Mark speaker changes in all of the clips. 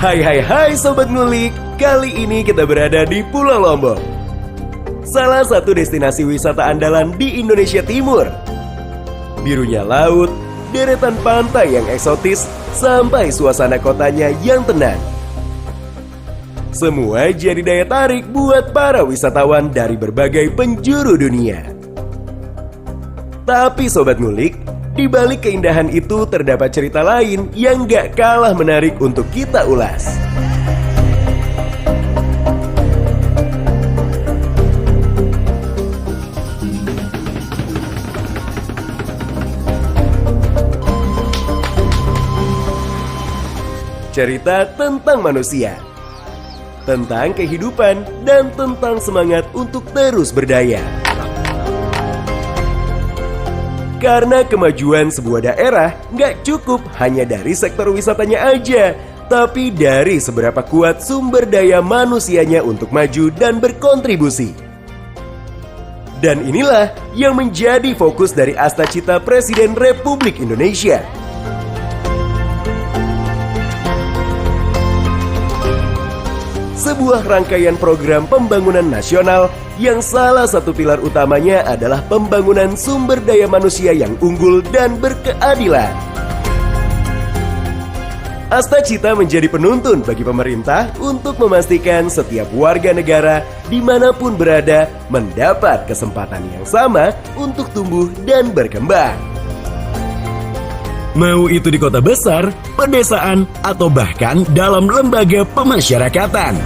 Speaker 1: Hai Sobat Ngulik, kali ini kita berada di Pulau Lombok. Salah satu destinasi wisata andalan di Indonesia Timur. Birunya laut, deretan pantai yang eksotis, sampai suasana kotanya yang tenang. Semua jadi daya tarik buat para wisatawan dari berbagai penjuru dunia. Tapi Sobat Ngulik, di balik keindahan itu terdapat cerita lain yang gak kalah menarik untuk kita ulas. Cerita tentang manusia, tentang kehidupan, dan tentang semangat untuk terus berdaya. Karena kemajuan sebuah daerah nggak cukup hanya dari sektor wisatanya aja, tapi dari seberapa kuat sumber daya manusianya untuk maju dan berkontribusi. Dan inilah yang menjadi fokus dari Astacita Presiden Republik Indonesia. Sebuah rangkaian program pembangunan nasional yang salah satu pilar utamanya adalah pembangunan sumber daya manusia yang unggul dan berkeadilan. Astacita menjadi penuntun bagi pemerintah untuk memastikan setiap warga negara dimanapun berada mendapat kesempatan yang sama untuk tumbuh dan berkembang. Mau itu di kota besar, pedesaan, atau bahkan dalam lembaga pemasyarakatan.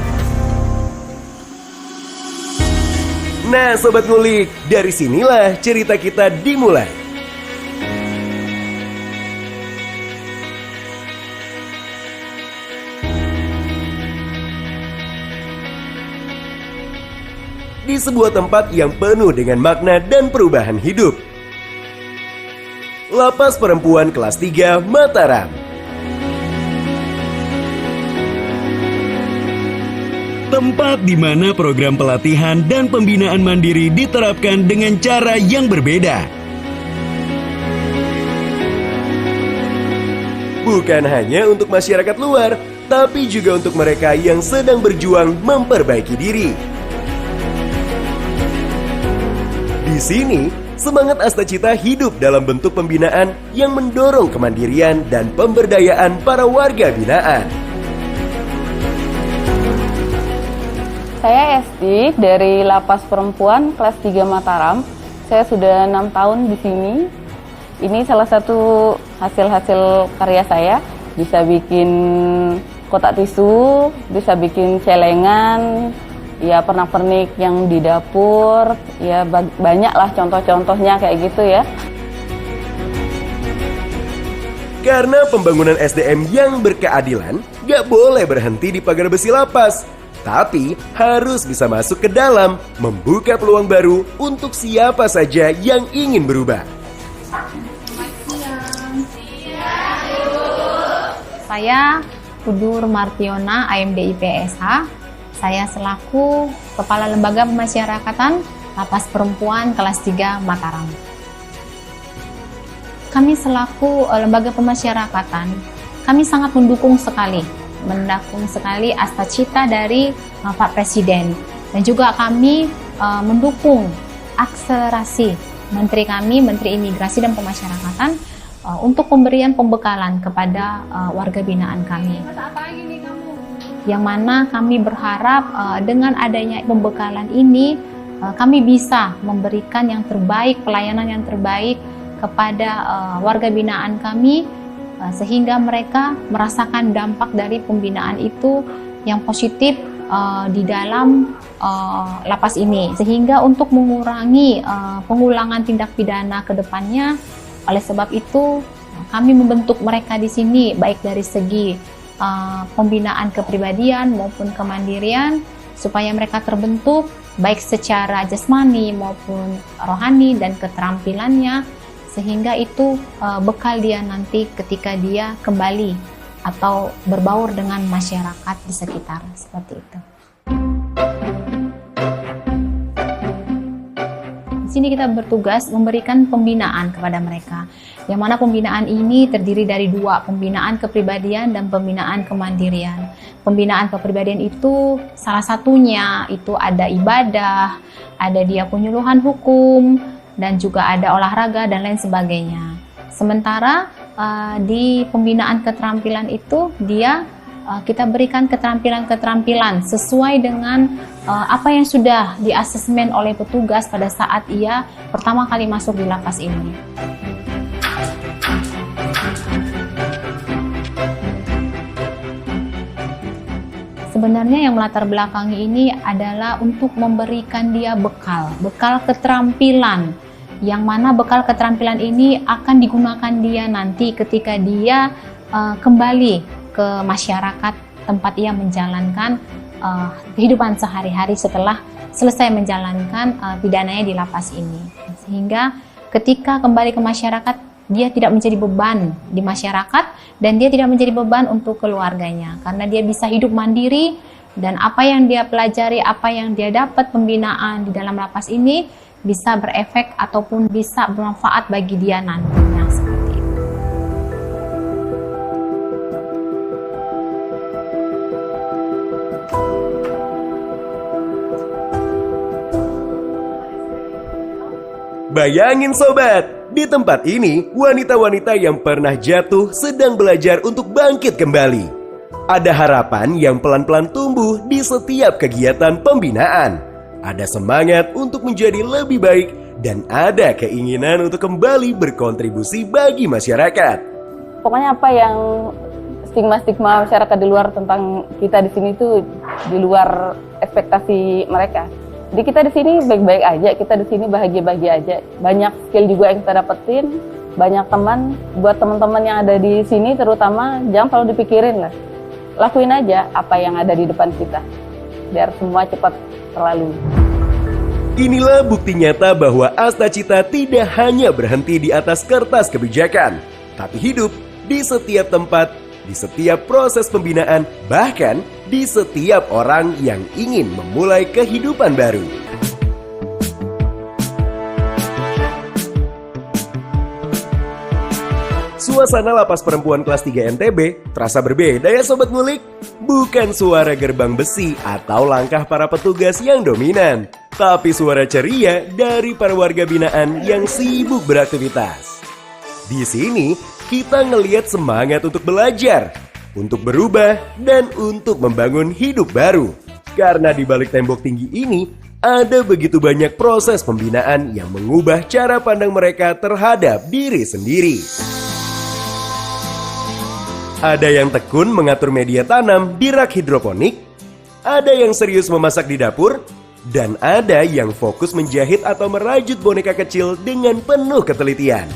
Speaker 1: Nah Sobat Ngulik, dari sinilah cerita kita dimulai. Di sebuah tempat yang penuh dengan makna dan perubahan hidup. Lapas Perempuan Kelas 3 Mataram. Tempat di mana program pelatihan dan pembinaan mandiri diterapkan dengan cara yang berbeda. Bukan hanya untuk masyarakat luar, tapi juga untuk mereka yang sedang berjuang memperbaiki diri. Di sini, semangat Astacita hidup dalam bentuk pembinaan yang mendorong kemandirian dan pemberdayaan para warga binaan.
Speaker 2: Saya Esti dari Lapas Perempuan Kelas 3 Mataram. Saya sudah 6 tahun di sini. Ini salah satu hasil-hasil karya saya. Bisa bikin kotak tisu, bisa bikin celengan, ya pernak-pernik yang di dapur, ya banyaklah contoh-contohnya kayak gitu ya.
Speaker 1: Karena pembangunan SDM yang berkeadilan gak boleh berhenti di pagar besi lapas, tapi harus bisa masuk ke dalam, membuka peluang baru untuk siapa saja yang ingin berubah.
Speaker 3: Saya Kudur Martiona, AMD IPSH. Saya selaku Kepala Lembaga Pemasyarakatan Lapas Perempuan Kelas 3 Mataram. Kami selaku Lembaga Pemasyarakatan, kami sangat mendukung sekali Astacita dari Pak Presiden. Dan juga kami mendukung akselerasi Menteri kami, Menteri Imigrasi dan Pemasyarakatan, untuk pemberian pembekalan kepada warga binaan kami. Yang mana kami berharap dengan adanya pembekalan ini kami bisa memberikan yang terbaik, pelayanan yang terbaik kepada warga binaan kami, sehingga mereka merasakan dampak dari pembinaan itu yang positif di dalam lapas ini, sehingga untuk mengurangi pengulangan tindak pidana ke depannya. Oleh sebab itu kami membentuk mereka di sini baik dari segi pembinaan kepribadian maupun kemandirian, supaya mereka terbentuk baik secara jasmani maupun rohani dan keterampilannya, sehingga itu bekal dia nanti ketika dia kembali atau berbaur dengan masyarakat di sekitar, seperti itu. Di sini kita bertugas memberikan pembinaan kepada mereka. Yang mana pembinaan ini terdiri dari dua, pembinaan kepribadian dan pembinaan kemandirian. Pembinaan kepribadian itu salah satunya itu ada ibadah, ada dia penyuluhan hukum, dan juga ada olahraga dan lain sebagainya. Sementara di pembinaan keterampilan itu kita berikan keterampilan-keterampilan sesuai dengan apa yang sudah diasesmen oleh petugas pada saat ia pertama kali masuk di lapas ini. Sebenarnya yang melatar belakangi ini adalah untuk memberikan dia bekal keterampilan, yang mana bekal keterampilan ini akan digunakan dia nanti ketika dia kembali ke masyarakat tempat ia menjalankan kehidupan sehari-hari setelah selesai menjalankan pidananya di lapas ini. Sehingga ketika kembali ke masyarakat, dia tidak menjadi beban di masyarakat dan dia tidak menjadi beban untuk keluarganya, karena dia bisa hidup mandiri dan apa yang dia pelajari, apa yang dia dapat pembinaan di dalam lapas ini bisa berefek ataupun bisa bermanfaat bagi dia nantinya, seperti itu.
Speaker 1: Bayangin sobat, di tempat ini wanita-wanita yang pernah jatuh sedang belajar untuk bangkit kembali. Ada harapan yang pelan-pelan tumbuh di setiap kegiatan pembinaan. Ada semangat untuk menjadi lebih baik dan ada keinginan untuk kembali berkontribusi bagi masyarakat.
Speaker 2: Pokoknya apa yang stigma-stigma masyarakat di luar tentang kita di sini tuh di luar ekspektasi mereka. Jadi kita di sini baik-baik aja, kita di sini bahagia-bahagia aja. Banyak skill juga yang kita dapetin, banyak teman. Buat teman-teman yang ada di sini terutama, jangan terlalu dipikirin lah. Lakuin aja apa yang ada di depan kita, biar semua cepat terlalu.
Speaker 1: Inilah bukti nyata bahwa Astacita tidak hanya berhenti di atas kertas kebijakan, tapi hidup di setiap tempat, di setiap proses pembinaan, bahkan di setiap orang yang ingin memulai kehidupan baru. Suasana lapas perempuan kelas 3 NTB terasa berbeda ya Sobat Ngulik. Bukan suara gerbang besi atau langkah para petugas yang dominan, tapi suara ceria dari para warga binaan yang sibuk beraktivitas. Di sini kita ngelihat semangat untuk belajar, untuk berubah, dan untuk membangun hidup baru. Karena di balik tembok tinggi ini, ada begitu banyak proses pembinaan yang mengubah cara pandang mereka terhadap diri sendiri. Ada yang tekun mengatur media tanam di rak hidroponik, ada yang serius memasak di dapur, dan ada yang fokus menjahit atau merajut boneka kecil dengan penuh ketelitian.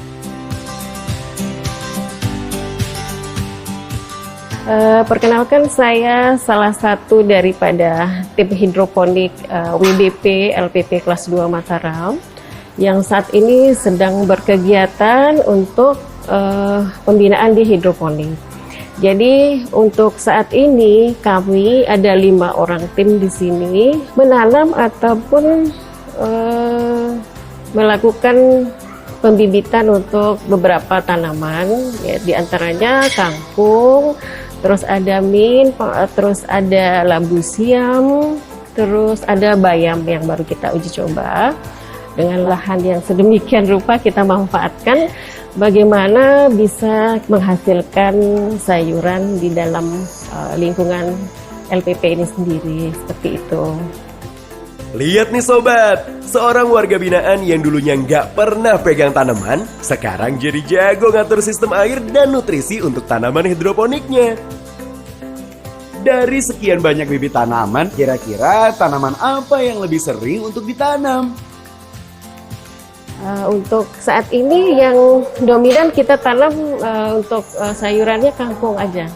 Speaker 4: Perkenalkan, saya salah satu daripada tim hidroponik WBP LPP kelas 2 Mataram yang saat ini sedang berkegiatan untuk pembinaan di hidroponik. Jadi untuk saat ini kami ada 5 orang tim di sini menanam ataupun melakukan pembibitan untuk beberapa tanaman, ya, diantaranya kangkung, terus ada mint, terus ada labu siam, terus ada bayam yang baru kita uji coba. Dengan lahan yang sedemikian rupa kita manfaatkan bagaimana bisa menghasilkan sayuran di dalam lingkungan LPP ini sendiri, seperti itu.
Speaker 1: Lihat nih sobat, seorang warga binaan yang dulunya nggak pernah pegang tanaman, sekarang jadi jago ngatur sistem air dan nutrisi untuk tanaman hidroponiknya.
Speaker 5: Dari sekian banyak bibit tanaman, kira-kira tanaman apa yang lebih sering untuk ditanam?
Speaker 4: Untuk saat ini yang dominan kita tanam untuk sayurannya kangkung aja.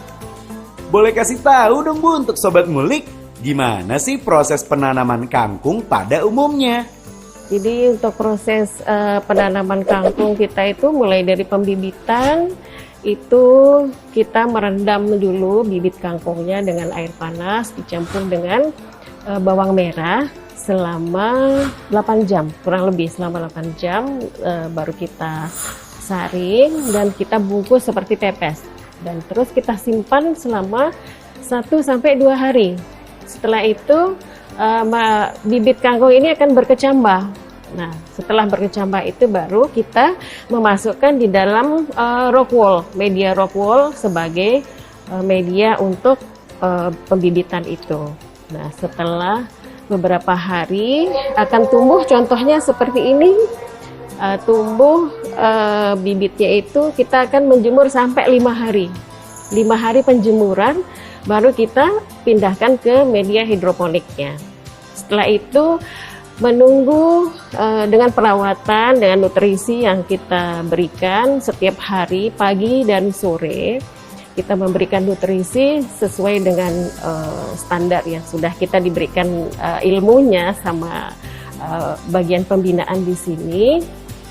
Speaker 5: Boleh kasih tahu dong Bu untuk Sobat Ngulik, gimana sih proses penanaman kangkung pada umumnya?
Speaker 4: Jadi untuk proses penanaman kangkung kita itu mulai dari pembibitan, itu kita merendam dulu bibit kangkungnya dengan air panas dicampur dengan bawang merah selama 8 jam, kurang lebih selama 8 jam baru kita saring dan kita bungkus seperti pepes. Dan terus kita simpan selama 1-2 hari. Setelah itu bibit kangkung ini akan berkecambah. Nah, setelah berkecambah itu baru kita memasukkan di dalam media rock wool sebagai media untuk pembibitan itu. Nah, setelah beberapa hari akan tumbuh, contohnya seperti ini. Tumbuh bibitnya itu kita akan menjemur sampai 5 hari. 5 hari penjemuran baru kita pindahkan ke media hidroponiknya. Setelah itu menunggu dengan perawatan, dengan nutrisi yang kita berikan setiap hari pagi dan sore. Kita memberikan nutrisi sesuai dengan standar yang sudah kita diberikan ilmunya sama bagian pembinaan di sini.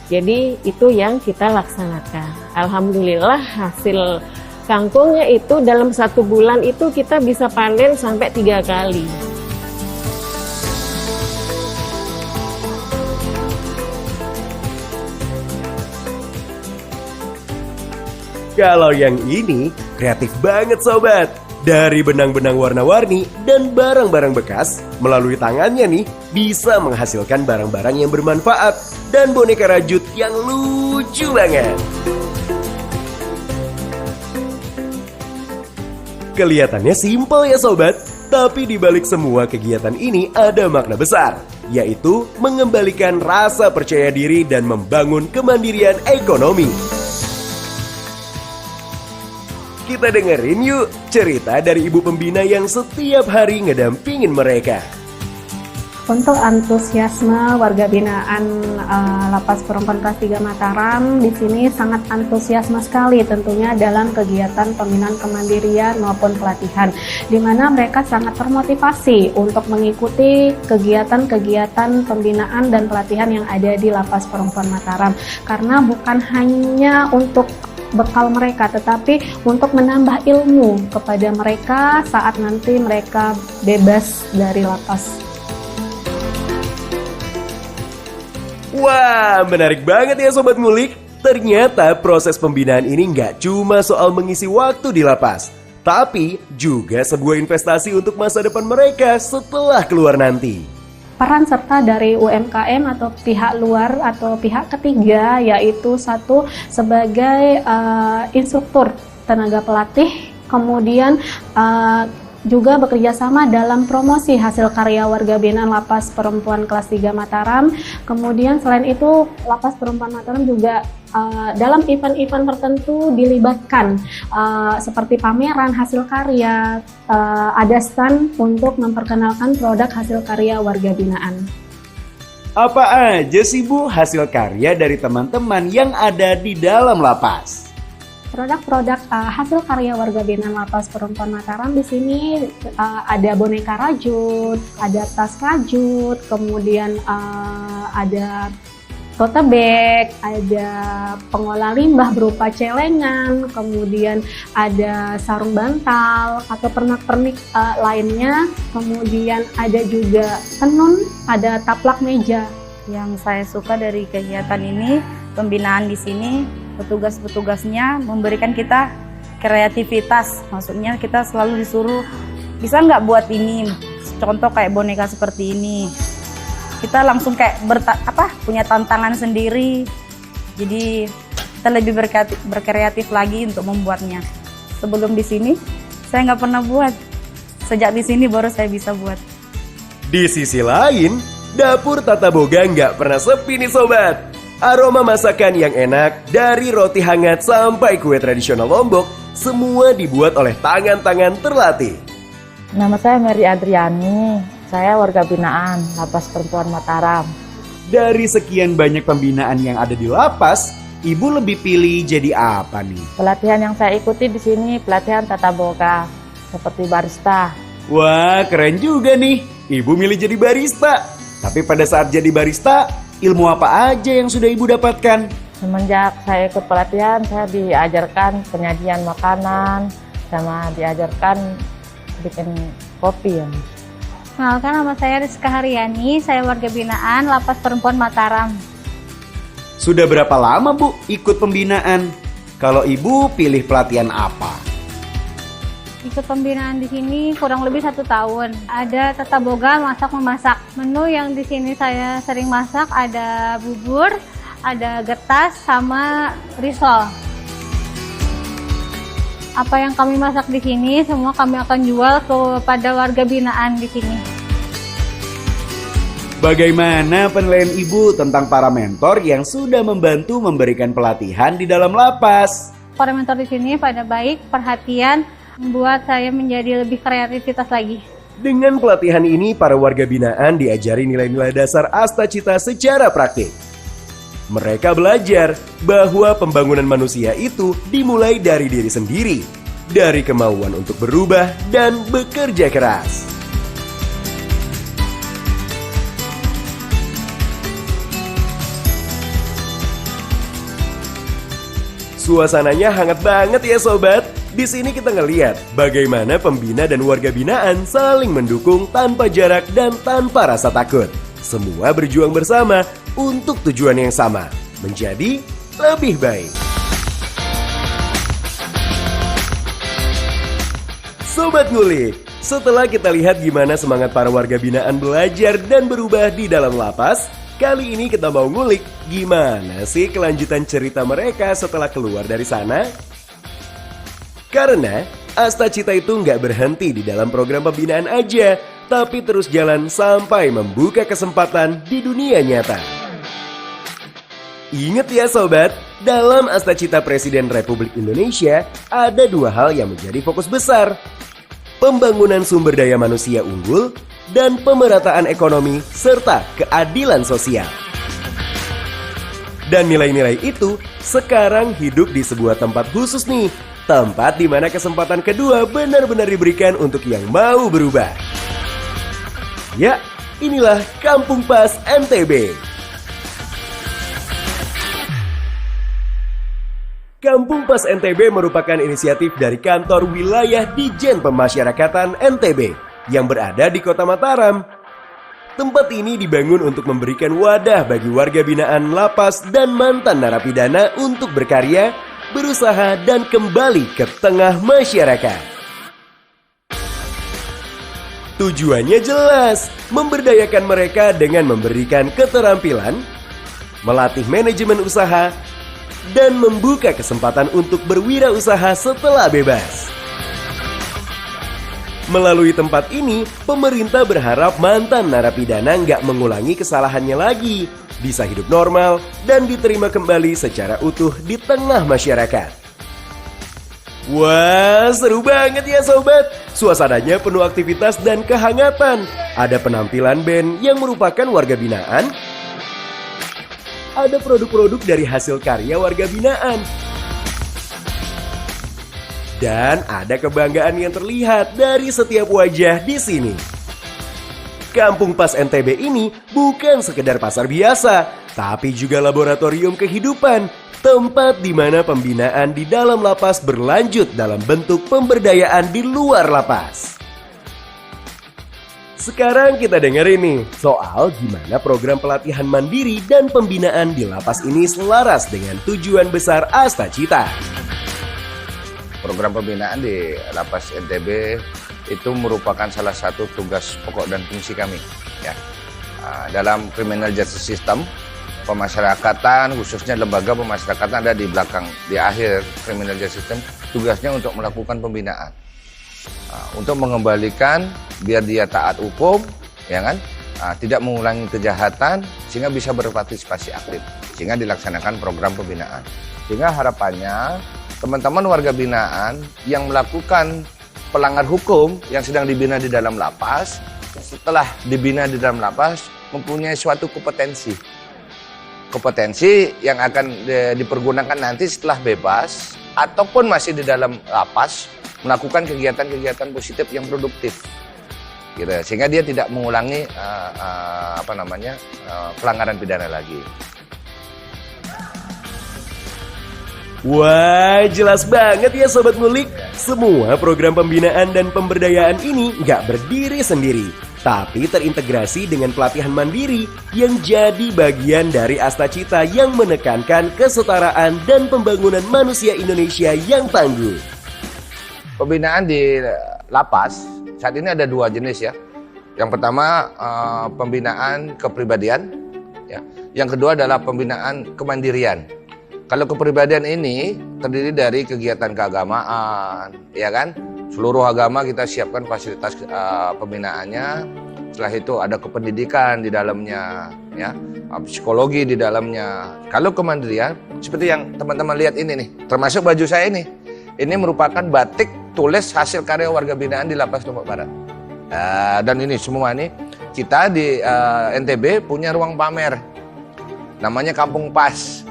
Speaker 4: Jadi itu yang kita laksanakan. Alhamdulillah hasil kangkungnya itu dalam 1 bulan itu kita bisa panen sampai 3 kali.
Speaker 1: Kalau yang ini kreatif banget sobat. Dari benang-benang warna-warni dan barang-barang bekas, melalui tangannya nih bisa menghasilkan barang-barang yang bermanfaat dan boneka rajut yang lucu banget. Kelihatannya simpel ya sobat, tapi di balik semua kegiatan ini ada makna besar, yaitu mengembalikan rasa percaya diri dan membangun kemandirian ekonomi. Kita dengerin yuk cerita dari ibu pembina yang setiap hari ngedampingin mereka.
Speaker 6: Untuk antusiasme warga binaan Lapas Perempuan Kelas 3 Mataram di sini sangat antusiasme sekali tentunya dalam kegiatan pembinaan kemandirian maupun pelatihan, di mana mereka sangat termotivasi untuk mengikuti kegiatan-kegiatan pembinaan dan pelatihan yang ada di Lapas Perempuan Mataram, karena bukan hanya untuk bekal mereka, tetapi untuk menambah ilmu kepada mereka saat nanti mereka bebas dari lapas.
Speaker 1: Wah, menarik banget ya Sobat Ngulik. Ternyata proses pembinaan ini nggak cuma soal mengisi waktu di lapas, tapi juga sebuah investasi untuk masa depan mereka setelah keluar nanti.
Speaker 6: Peran serta dari UMKM atau pihak luar atau pihak ketiga, yaitu satu sebagai instruktur tenaga pelatih, kemudian juga bekerja sama dalam promosi hasil karya warga binaan Lapas Perempuan Kelas 3 Mataram. Kemudian selain itu Lapas Perempuan Mataram juga dalam event-event tertentu dilibatkan seperti pameran hasil karya, ada stand untuk memperkenalkan produk hasil karya warga binaan.
Speaker 5: Apa aja sih Bu hasil karya dari teman-teman yang ada di dalam lapas?
Speaker 6: Produk-produk hasil karya warga binaan Lapas Perempuan Mataram di sini ada boneka rajut, ada tas rajut, kemudian ada tote bag, ada pengolah limbah berupa celengan, kemudian ada sarung bantal atau pernak-pernik lainnya, kemudian ada juga tenun, ada taplak meja.
Speaker 7: Yang saya suka dari kegiatan ini, pembinaan di sini, petugas-petugasnya memberikan kita kreativitas. Maksudnya kita selalu disuruh, bisa nggak buat ini, contoh kayak boneka seperti ini. Kita langsung kayak punya tantangan sendiri. Jadi kita lebih berkreatif lagi untuk membuatnya. Sebelum di sini saya nggak pernah buat. Sejak di sini baru saya bisa buat.
Speaker 1: Di sisi lain, dapur Tata Boga nggak pernah sepi nih sobat. Aroma masakan yang enak, dari roti hangat sampai kue tradisional Lombok, semua dibuat oleh tangan-tangan terlatih.
Speaker 2: Nama saya Mary Adriani, saya warga binaan Lapas Perempuan Mataram.
Speaker 5: Dari sekian banyak pembinaan yang ada di lapas, Ibu lebih pilih jadi apa nih?
Speaker 2: Pelatihan yang saya ikuti di sini pelatihan Tata Boga, seperti barista.
Speaker 5: Wah, keren juga nih. Ibu milih jadi barista. Tapi pada saat jadi barista, ilmu apa aja yang sudah Ibu dapatkan?
Speaker 2: Semenjak saya ikut pelatihan, saya diajarkan penyajian makanan, sama diajarkan bikin kopi ya.
Speaker 8: Kenalkan, nama saya Rizka Haryani, saya warga binaan Lapas Perempuan Mataram.
Speaker 5: Sudah berapa lama Bu ikut pembinaan? Kalau Ibu pilih pelatihan apa?
Speaker 8: Ikut pembinaan di sini kurang lebih 1 tahun. Ada tata boga masak-memasak. Menu yang di sini saya sering masak ada bubur, ada getas, sama risol. Apa yang kami masak di sini semua kami akan jual kepada warga binaan di sini.
Speaker 5: Bagaimana penilaian Ibu tentang para mentor yang sudah membantu memberikan pelatihan di dalam lapas?
Speaker 8: Para mentor di sini pada baik, perhatian, membuat saya menjadi lebih kreativitas lagi.
Speaker 1: Dengan pelatihan ini, para warga binaan diajari nilai-nilai dasar Astacita secara praktik. Mereka belajar bahwa pembangunan manusia itu dimulai dari diri sendiri, dari kemauan untuk berubah dan bekerja keras. Suasananya hangat banget ya sobat. Di sini kita ngeliat bagaimana pembina dan warga binaan saling mendukung tanpa jarak dan tanpa rasa takut. Semua berjuang bersama untuk tujuan yang sama, menjadi lebih baik. Sobat Ngulik, setelah kita lihat gimana semangat para warga binaan belajar dan berubah di dalam lapas, kali ini kita mau ngulik gimana sih kelanjutan cerita mereka setelah keluar dari sana? Karena Astacita itu nggak berhenti di dalam program pembinaan aja, tapi terus jalan sampai membuka kesempatan di dunia nyata. Ingat ya sobat, dalam Astacita Presiden Republik Indonesia ada 2 hal yang menjadi fokus besar. Pembangunan sumber daya manusia unggul dan pemerataan ekonomi serta keadilan sosial. Dan nilai-nilai itu sekarang hidup di sebuah tempat khusus nih. Tempat di mana kesempatan kedua benar-benar diberikan untuk yang mau berubah. Ya, inilah Kampung Pas NTB. Kampung Pas NTB merupakan inisiatif dari kantor wilayah Dijen Pemasyarakatan NTB yang berada di Kota Mataram. Tempat ini dibangun untuk memberikan wadah bagi warga binaan lapas dan mantan narapidana untuk berkarya, berusaha dan kembali ke tengah masyarakat. Tujuannya jelas, memberdayakan mereka dengan memberikan keterampilan, melatih manajemen usaha, dan membuka kesempatan untuk berwirausaha setelah bebas. Melalui tempat ini, pemerintah berharap mantan narapidana nggak mengulangi kesalahannya lagi, bisa hidup normal, dan diterima kembali secara utuh di tengah masyarakat. Wah, seru banget ya sobat. Suasananya penuh aktivitas dan kehangatan. Ada penampilan band yang merupakan warga binaan. Ada produk-produk dari hasil karya warga binaan. Dan ada kebanggaan yang terlihat dari setiap wajah di sini. Kampung Pas NTB ini bukan sekedar pasar biasa, tapi juga laboratorium kehidupan, tempat di mana pembinaan di dalam lapas berlanjut dalam bentuk pemberdayaan di luar lapas. Sekarang kita dengerin nih soal gimana program pelatihan mandiri dan pembinaan di lapas ini selaras dengan tujuan besar Astacita.
Speaker 9: Program pembinaan di Lapas NTB itu merupakan salah satu tugas pokok dan fungsi kami. Ya. Dalam criminal justice system, pemasyarakatan, khususnya lembaga pemasyarakatan ada di belakang, di akhir criminal justice system, tugasnya untuk melakukan pembinaan. Untuk mengembalikan biar dia taat hukum, ya kan? Tidak mengulangi kejahatan, sehingga bisa berpartisipasi aktif, sehingga dilaksanakan program pembinaan. Sehingga harapannya teman-teman warga binaan yang melakukan pelanggar hukum yang sedang dibina di dalam lapas, setelah dibina di dalam lapas mempunyai suatu kompetensi yang akan dipergunakan nanti setelah bebas ataupun masih di dalam lapas melakukan kegiatan-kegiatan positif yang produktif, gitu. Sehingga dia tidak mengulangi pelanggaran pidana lagi.
Speaker 1: Wah, jelas banget ya Sobat Ngulik. Semua program pembinaan dan pemberdayaan ini nggak berdiri sendiri. tapi terintegrasi dengan pelatihan mandiri yang jadi bagian dari Astacita yang menekankan kesetaraan dan pembangunan manusia Indonesia yang tangguh.
Speaker 9: Pembinaan di lapas saat ini ada 2 jenis ya. Yang pertama pembinaan kepribadian, ya. Yang kedua adalah pembinaan kemandirian. Kalau kepribadian ini terdiri dari kegiatan keagamaan, ya kan? Seluruh agama kita siapkan fasilitas pembinaannya. Setelah itu ada kependidikan di dalamnya, ya, psikologi di dalamnya. Kalau kemandirian, seperti yang teman-teman lihat ini nih, termasuk baju saya ini. Ini merupakan batik tulis hasil karya warga binaan di Lapas Lombok Barat. Dan ini semua nih kita di NTB punya ruang pamer, namanya Kampung Pas.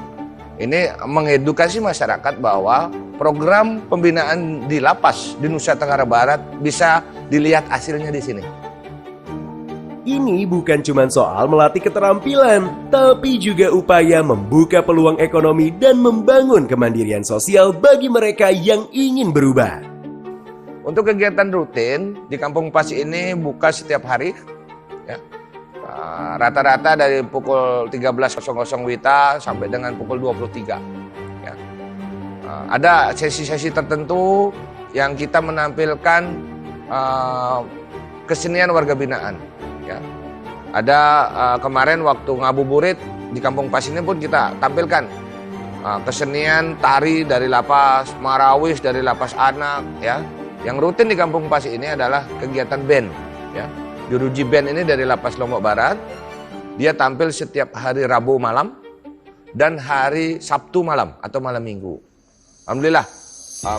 Speaker 9: Ini mengedukasi masyarakat bahwa program pembinaan di lapas di Nusa Tenggara Barat bisa dilihat hasilnya di sini.
Speaker 1: Ini bukan cuma soal melatih keterampilan, tapi juga upaya membuka peluang ekonomi dan membangun kemandirian sosial bagi mereka yang ingin berubah.
Speaker 9: Untuk kegiatan rutin di Kampung Pas ini buka setiap hari, ya. Rata-rata dari pukul 13.00 WITA sampai dengan pukul 23. Ya. Ada sesi-sesi tertentu yang kita menampilkan kesenian warga binaan. Ya. Ada kemarin waktu ngabuburit di Kampung Pas ini pun kita tampilkan kesenian tari dari lapas, marawis dari lapas anak. Ya. Yang rutin di Kampung Pas ini adalah kegiatan band. Ya. Juruji band ini dari Lapas Lombok Barat. Dia tampil setiap hari Rabu malam dan hari Sabtu malam atau malam Minggu. Alhamdulillah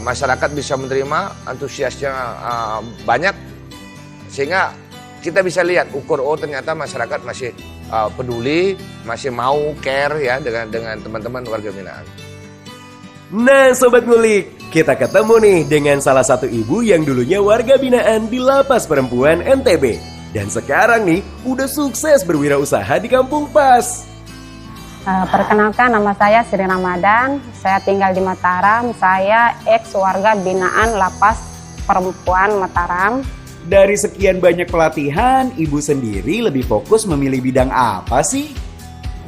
Speaker 9: masyarakat bisa menerima, antusiasnya banyak, sehingga kita bisa lihat ternyata masyarakat masih peduli, masih mau care ya dengan teman-teman warga binaan.
Speaker 1: Nah Sobat Ngulik, kita ketemu nih dengan salah satu ibu yang dulunya warga binaan di Lapas Perempuan NTB. Dan sekarang nih udah sukses berwirausaha di Kampung Pas.
Speaker 10: Perkenalkan, nama saya Sri Ramadan, saya tinggal di Mataram, saya ex warga binaan Lapas Perempuan Mataram.
Speaker 5: Dari sekian banyak pelatihan, Ibu sendiri lebih fokus memilih bidang apa sih?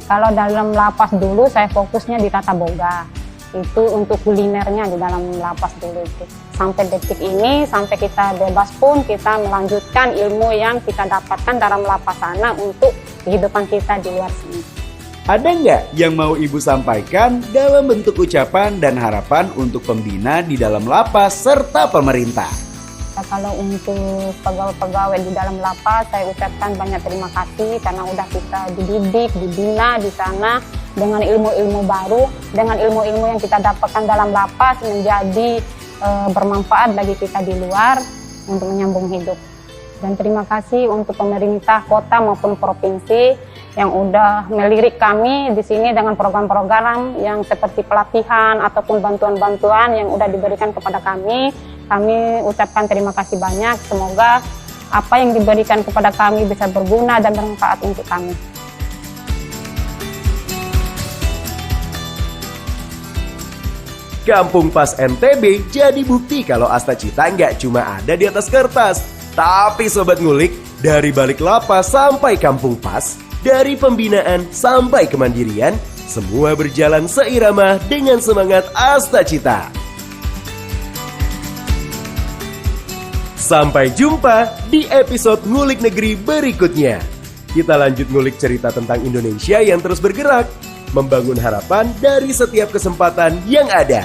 Speaker 10: Kalau dalam lapas dulu saya fokusnya di tata boga. Itu untuk kulinernya di dalam lapas dulu itu. Sampai detik ini, sampai kita bebas pun kita melanjutkan ilmu yang kita dapatkan dalam lapas sana untuk kehidupan kita di luar sini.
Speaker 5: Ada nggak yang mau Ibu sampaikan dalam bentuk ucapan dan harapan untuk pembina di dalam lapas serta pemerintah?
Speaker 10: Kalau untuk pegawai-pegawai di dalam lapas, saya ucapkan banyak terima kasih karena udah kita dididik, dibina di sana dengan ilmu-ilmu baru, dengan ilmu-ilmu yang kita dapatkan dalam lapas menjadi bermanfaat bagi kita di luar untuk menyambung hidup. Dan terima kasih untuk pemerintah kota maupun provinsi yang udah melirik kami di sini dengan program-program yang seperti pelatihan ataupun bantuan-bantuan yang udah diberikan kepada kami. Kami ucapkan terima kasih banyak. Semoga apa yang diberikan kepada kami bisa berguna dan bermanfaat untuk kami.
Speaker 1: Kampung Pas NTB jadi bukti kalau Astacita nggak cuma ada di atas kertas. Tapi Sobat Ngulik, dari balik lapas sampai Kampung Pas, dari pembinaan sampai kemandirian, semua berjalan seirama dengan semangat Astacita. Sampai jumpa di episode Ngulik Negeri berikutnya. Kita lanjut ngulik cerita tentang Indonesia yang terus bergerak, membangun harapan dari setiap kesempatan yang ada.